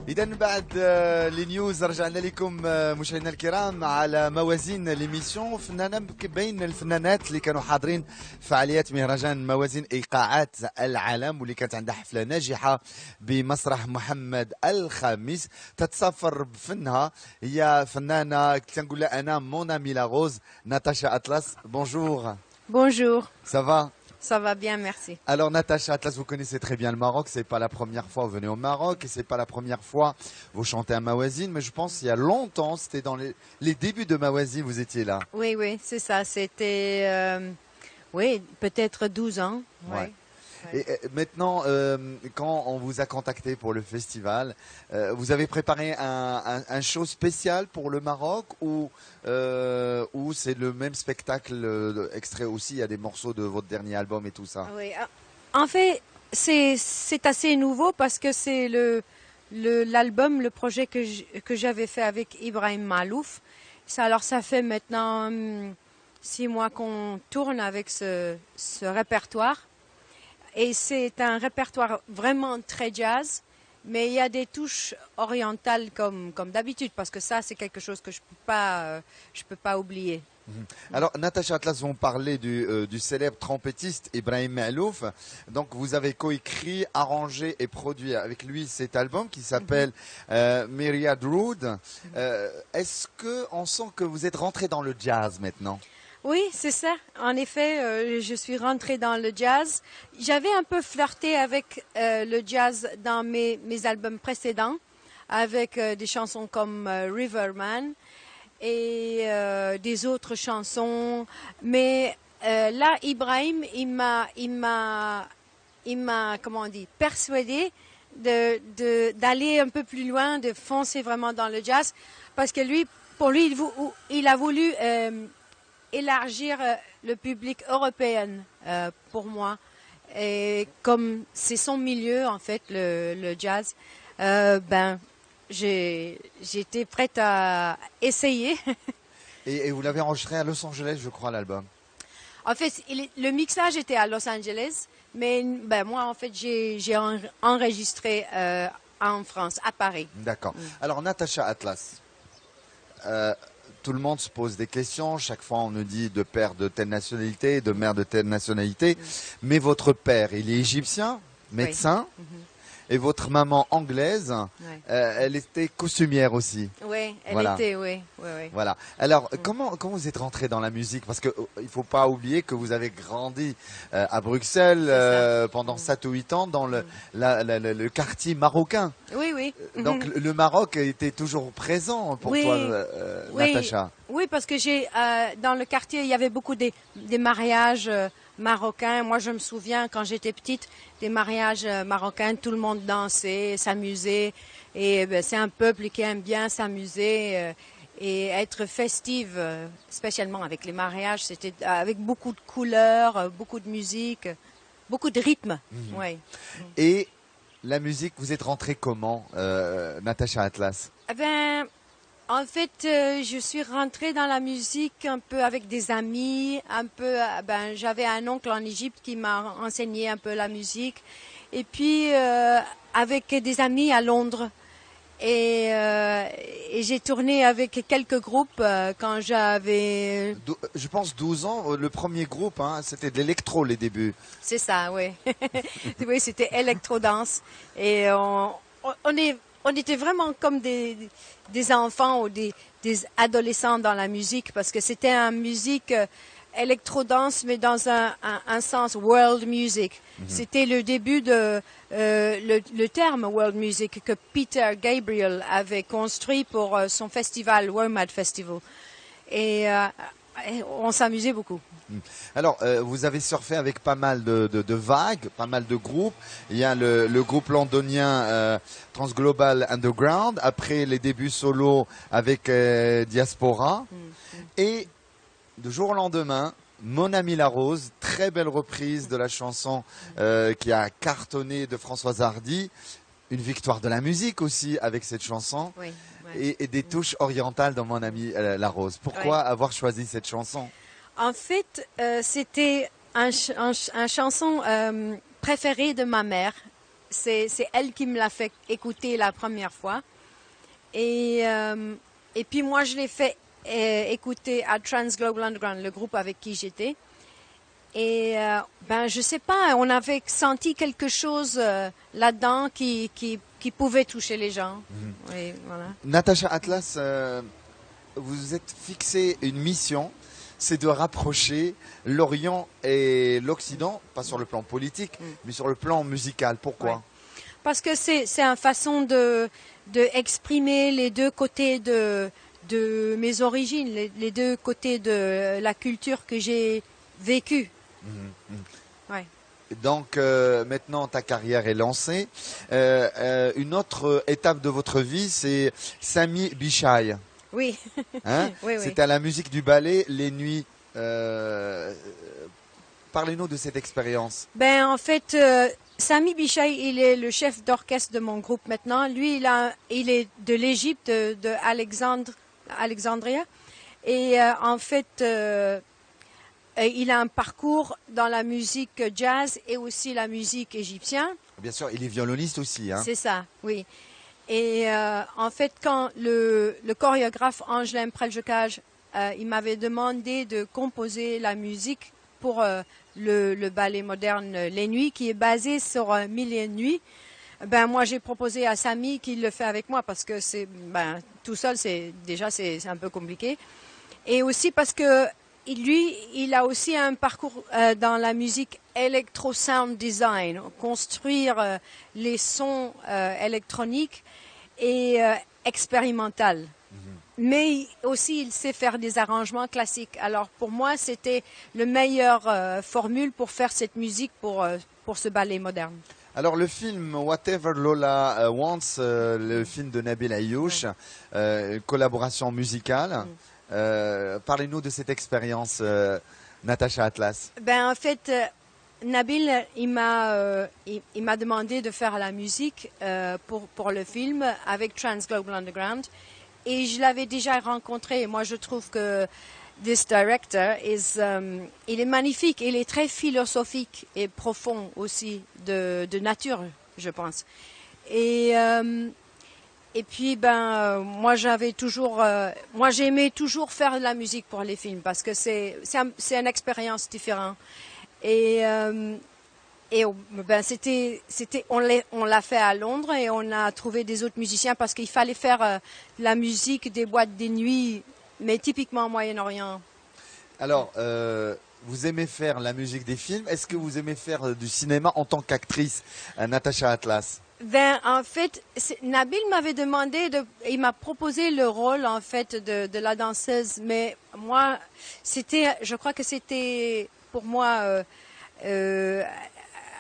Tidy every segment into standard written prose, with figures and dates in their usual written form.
إذا بعد لي نيوز رجعنا لكم مشاهدينا الكرام على موازين ليميسيون فنانة بين الفنانات اللي كانوا حاضرين فعاليات مهرجان موازين إيقاعات العالم واللي كانت عندها حفلة ناجحة بمسرح محمد الخامس. تتصفر بفنها هي فنانة تنقول لها أنا مون أمي لاغوز ناتاشا أطلس. بونجور. Bonjour. Ça va? Ça va bien, merci. Alors Natacha Atlas, vous connaissez très bien le Maroc, c'est pas la première fois que vous venez au Maroc et c'est pas la première fois que vous chantez à Mawazine, mais je pense il y a longtemps, c'était dans les débuts de Mawazine, vous étiez là. Oui, oui, c'est ça. C'était, oui, peut-être 12 ans. Ouais. Ouais. Et maintenant, quand on vous a contacté pour le festival, vous avez préparé un show spécial pour le Maroc ou c'est le même spectacle extrait aussi, il y a des morceaux de votre dernier album et tout ça? Oui. En fait, c'est assez nouveau parce que c'est l'album, le projet que j'avais fait avec Ibrahim Malouf. Alors ça fait maintenant 6 mois qu'on tourne avec ce répertoire. Et c'est un répertoire vraiment très jazz, mais il y a des touches orientales comme d'habitude, parce que ça, c'est quelque chose que je peux pas oublier. Alors, Natacha Atlas, on parlait du célèbre trompettiste Ibrahim Malouf. Donc, vous avez coécrit, arrangé et produit avec lui cet album qui s'appelle Myriad Road. Est-ce qu'on sent que vous êtes rentré dans le jazz maintenant? Oui, c'est ça. En effet, je suis rentrée dans le jazz. J'avais un peu flirté avec le jazz dans mes albums précédents, avec des chansons comme Riverman et des autres chansons. Mais là, Ibrahim, il m'a, comment on dit, persuadé d'aller un peu plus loin, de foncer vraiment dans le jazz, parce que pour lui, il a voulu élargir le public européen pour moi. Et comme c'est son milieu, en fait, le jazz, j'étais prête à essayer. Et vous l'avez enregistré à Los Angeles, je crois, l'album. En fait, le mixage était à Los Angeles, mais moi, en fait, j'ai enregistré en France, à Paris. D'accord. Alors, Natacha Atlas, tout le monde se pose des questions. Chaque fois, on nous dit de père de telle nationalité, de mère de telle nationalité. Mais votre père, il est égyptien, médecin. Oui. Et votre maman anglaise, elle était costumière aussi. Oui, elle était, oui. Voilà. Alors, comment vous êtes rentré dans la musique? Parce qu'il ne faut pas oublier que vous avez grandi à Bruxelles pendant 7 ou 8 ans dans le quartier marocain. Oui, oui. Donc, le Maroc était toujours présent pour toi, Natacha. Oui, parce que dans le quartier, il y avait beaucoup des mariages marocains. Moi, je me souviens, quand j'étais petite, des mariages marocains, tout le monde dansait, s'amusait. Et c'est un peuple qui aime bien s'amuser et être festive, spécialement avec les mariages. C'était avec beaucoup de couleurs, beaucoup de musique, beaucoup de rythme. Ouais. Et la musique, vous êtes rentrée comment, Natacha Atlas? En fait, je suis rentrée dans la musique un peu avec des amis, j'avais un oncle en Égypte qui m'a enseigné un peu la musique, et puis avec des amis à Londres. Et j'ai tourné avec quelques groupes quand j'avais... Je pense 12 ans, le premier groupe, c'était de l'électro les débuts. C'est ça, oui. Oui, c'était électro-dance. Et on était vraiment comme des enfants ou des adolescents dans la musique, parce que c'était une musique électro-dance, mais dans un sens world music. C'était le début de le terme world music que Peter Gabriel avait construit pour son festival, WOMAD Festival. Et on s'amusait beaucoup. Alors, vous avez surfé avec pas mal de vagues, pas mal de groupes. Il y a le groupe londonien Transglobal Underground, après les débuts solo avec Diaspora. Et de jour au lendemain, Mon Ami la Rose, très belle reprise de la chanson qui a cartonné de Françoise Hardy. Une victoire de la musique aussi avec cette chanson. Oui, et des touches orientales dans Mon Ami la Rose. Pourquoi avoir choisi cette chanson? En fait, c'était un chanson préféré de ma mère. c'est elle qui me l'a fait écouter la première fois. Et puis moi, je l'ai fait écouter à Trans Global Underground, le groupe avec qui j'étais. Et je sais pas, on avait senti quelque chose là-dedans qui pouvait toucher les gens. Oui, voilà. Natacha Atlas, vous êtes fixé une mission, c'est de rapprocher l'Orient et l'Occident, pas sur le plan politique, mais sur le plan musical. Pourquoi? Ouais. Parce que c'est une façon de exprimer les deux côtés de mes origines, les deux côtés de la culture que j'ai vécue. Ouais. Donc maintenant ta carrière est lancée. Une autre étape de votre vie, c'est Sami Bichai. Oui. Hein? Oui, oui. C'était à la musique du ballet, les nuits. Parlez-nous de cette expérience. Ben en fait, Sami Bichai, il est le chef d'orchestre de mon groupe maintenant. Lui, il est de l'Égypte, de Alexandria. Et en fait, il a un parcours dans la musique jazz et aussi la musique égyptienne. Bien sûr, il est violoniste aussi. Hein? C'est ça, oui. Et en fait, quand le chorégraphe Angelin Preljocaj, il m'avait demandé de composer la musique pour le ballet moderne Les Nuits, qui est basé sur Mille et une nuits. Ben moi j'ai proposé à Sami qu'il le fait avec moi parce que tout seul c'est un peu compliqué. Et aussi parce que lui, il a aussi un parcours dans la musique electro sound design, construire les sons électroniques et expérimental. Mais aussi, il sait faire des arrangements classiques. Alors, pour moi, c'était le meilleur formule pour faire cette musique pour ce ballet moderne. Alors, le film Whatever Lola Wants, le film de Nabil Ayouch, collaboration musicale. Parlez-nous de cette expérience, Natacha Atlas. Ben, en fait, Nabil, il m'a demandé de faire la musique pour le film avec Trans Global Underground. Et je l'avais déjà rencontré. Et moi, je trouve que this director il est magnifique. Il est très philosophique et profond aussi de nature, je pense. Et puis, moi, j'aimais toujours faire de la musique pour les films parce que c'est une expérience différente. Et on l'a fait à Londres et on a trouvé des autres musiciens parce qu'il fallait faire la musique des boîtes des nuits, mais typiquement au Moyen-Orient. Alors, vous aimez faire la musique des films. Est-ce que vous aimez faire du cinéma en tant qu'actrice, Natacha Atlas? Ben, en fait, Nabil m'avait demandé il m'a proposé le rôle, en fait, de la danseuse, mais moi, je crois que c'était, pour moi,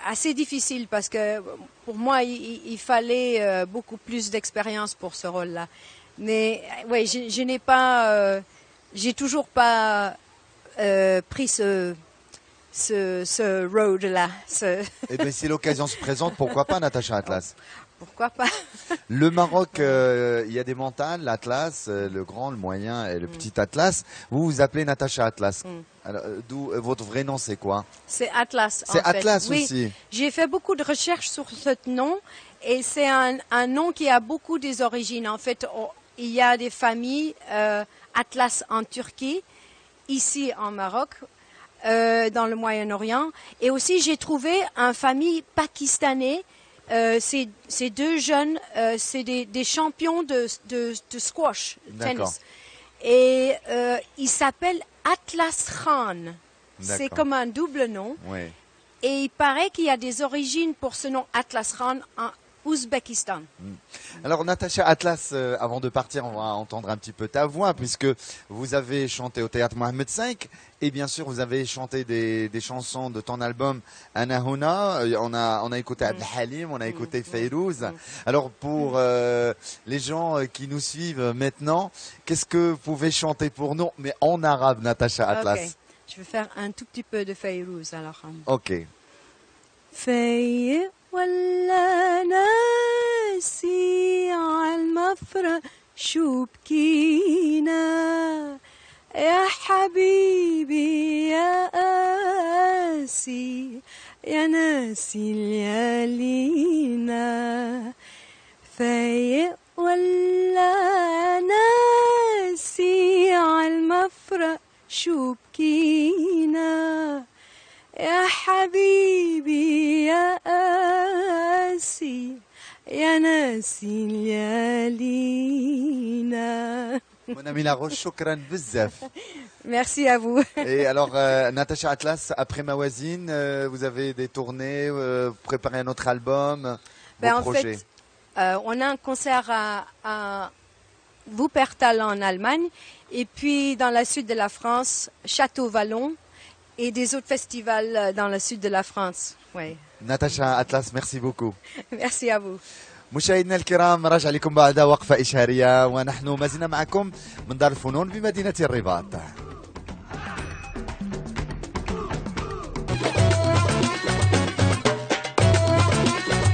assez difficile parce que pour moi, il fallait beaucoup plus d'expérience pour ce rôle-là. Mais, ouais, je n'ai pas, j'ai toujours pas pris ce road-là. Eh bien, si l'occasion se présente, pourquoi pas, Natacha Atlas? Pourquoi pas? Le Maroc, il y a des montagnes, l'Atlas, le grand, le moyen et le petit Atlas. Vous vous appelez Natacha Atlas. Alors, d'où votre vrai nom, c'est quoi? C'est Atlas. C'est Atlas oui, aussi. J'ai fait beaucoup de recherches sur ce nom et c'est un nom qui a beaucoup des origines. En fait, il y a des familles Atlas en Turquie, ici en Maroc, dans le Moyen-Orient. Et aussi, j'ai trouvé une famille pakistanais. Ces deux jeunes, c'est des champions de squash, tennis. Et ils s'appellent Atlas Khan. C'est comme un double nom. Oui. Et il paraît qu'il y a des origines pour ce nom Atlas Khan en Ouzbékistan. Alors Natacha Atlas, avant de partir, on va entendre un petit peu ta voix puisque vous avez chanté au théâtre Mohamed V et bien sûr vous avez chanté des chansons de ton album Anahuna. On a écouté Abdel Halim, on a écouté Fayrouz. Alors pour les gens qui nous suivent maintenant, qu'est-ce que vous pouvez chanter pour nous, mais en arabe, Natacha Atlas? Okay. Je vais faire un tout petit peu de Fayrouz alors. Ok. في ولا ناسي عالمفرق شو بكينا يا حبيبي يا قاسي يا ناسي ليالينا فايق ولا ناسي عالمفرق شو بكينا يا حبيبي يا قاسي يا ناسي ليالينا. Mon ami Laroche, shukran bzaf. Merci à vous. Et alors, Natacha Atlas, après Mawazine, vous avez des tournées, vous préparez un autre album, vos En projets? fait, on a un concert à Wuppertal en Allemagne et puis dans la sud de la France, Château-Vallon et des autres festivals dans le sud de la France. Ouais. Natacha Atlas, merci beaucoup. Merci à vous. مشاهدينا الكرام، راجع لكم بعد وقفة إشهارية ونحن ما زلنا معكم من دار الفنون بمدينة الرباط.